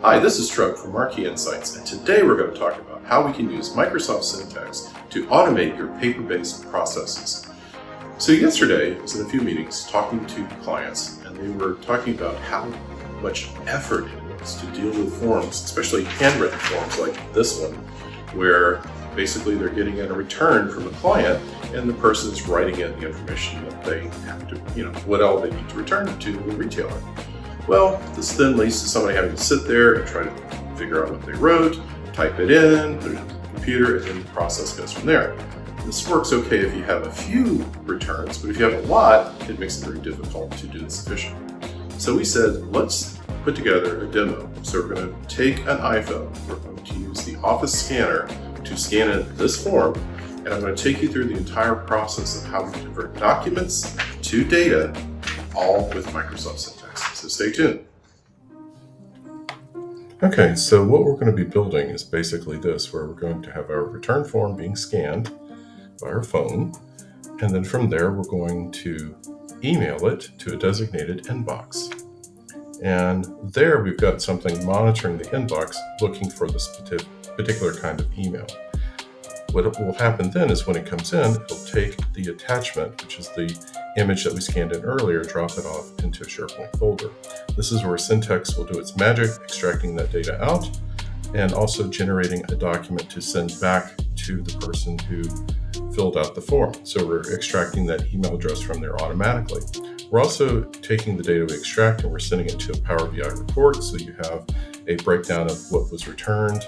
Hi, this is Trug from Marquee Insights, and today we're going to talk about how we can use Microsoft Syntex to automate your paper-based processes. So yesterday I was in a few meetings talking to clients, and they were talking about how much effort it is to deal with forms, especially handwritten forms like this one, where basically they're getting in a return from a client and the person is writing in the information that they have to, what all they need to return to the retailer. Well, this then leads to somebody having to sit there and try to figure out what they wrote, type it in, put it into the computer, and then the process goes from there. This works okay if you have a few returns, but if you have a lot, it makes it very difficult to do this efficiently. So we said, let's put together a demo. So we're going to take an iPhone, we're going to use the Office scanner to scan in this form, and I'm going to take you through the entire process of how we convert documents to data, all with Microsoft Syntex. So stay tuned. Okay, so what we're going to be building is basically this, where we're going to have our return form being scanned by our phone, and then from there we're going to email it to a designated inbox. And there we've got something monitoring the inbox, looking for this particular kind of email. What will happen then is when it comes in, it'll take the attachment, which is the image that we scanned in earlier, drop it off into a SharePoint folder. This is where Syntex will do its magic, extracting that data out and also generating a document to send back to the person who filled out the form. So we're extracting that email address from there automatically. We're also taking the data we extract and we're sending it to a Power BI report, so you have a breakdown of what was returned,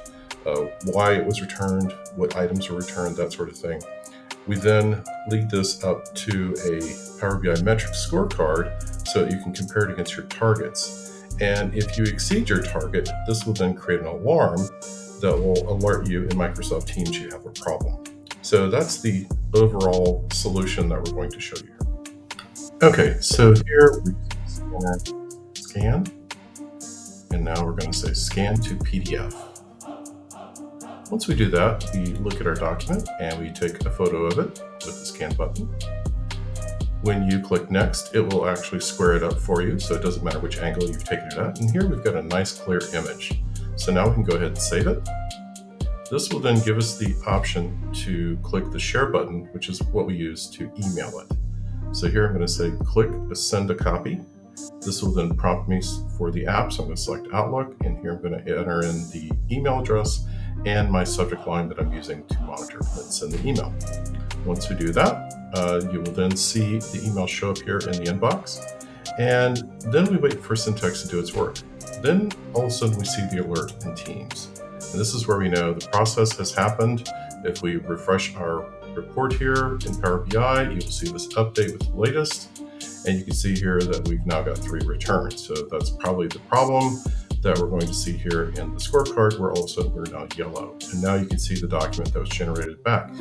why it was returned, what items were returned, that sort of thing. We then lead this up to a Power BI metrics scorecard so that you can compare it against your targets. And if you exceed your target, this will then create an alarm that will alert you in Microsoft Teams you have a problem. So that's the overall solution that we're going to show you here. Okay, so here we scan, and now we're going to say scan to PDF. Once we do that, we look at our document and we take a photo of it with the scan button. When you click next, it will actually square it up for you, so it doesn't matter which angle you've taken it at. And here we've got a nice clear image. So now we can go ahead and save it. This will then give us the option to click the share button, which is what we use to email it. So here I'm going to say click send a copy. This will then prompt me for the app, so I'm going to select Outlook, and here I'm going to enter in the email address and my subject line that I'm using to monitor and send the email. Once we do that, you will then see the email show up here in the inbox, and then we wait for Syntex to do its work. Then all of a sudden we see the alert in Teams. And this is where we know the process has happened. If we refresh our report here in Power BI, you will see this update with the latest, and you can see here that we've now got 3 returns. So that's probably the problem that we're going to see here in the scorecard, where all of a sudden we're now yellow. And now you can see the document that was generated back.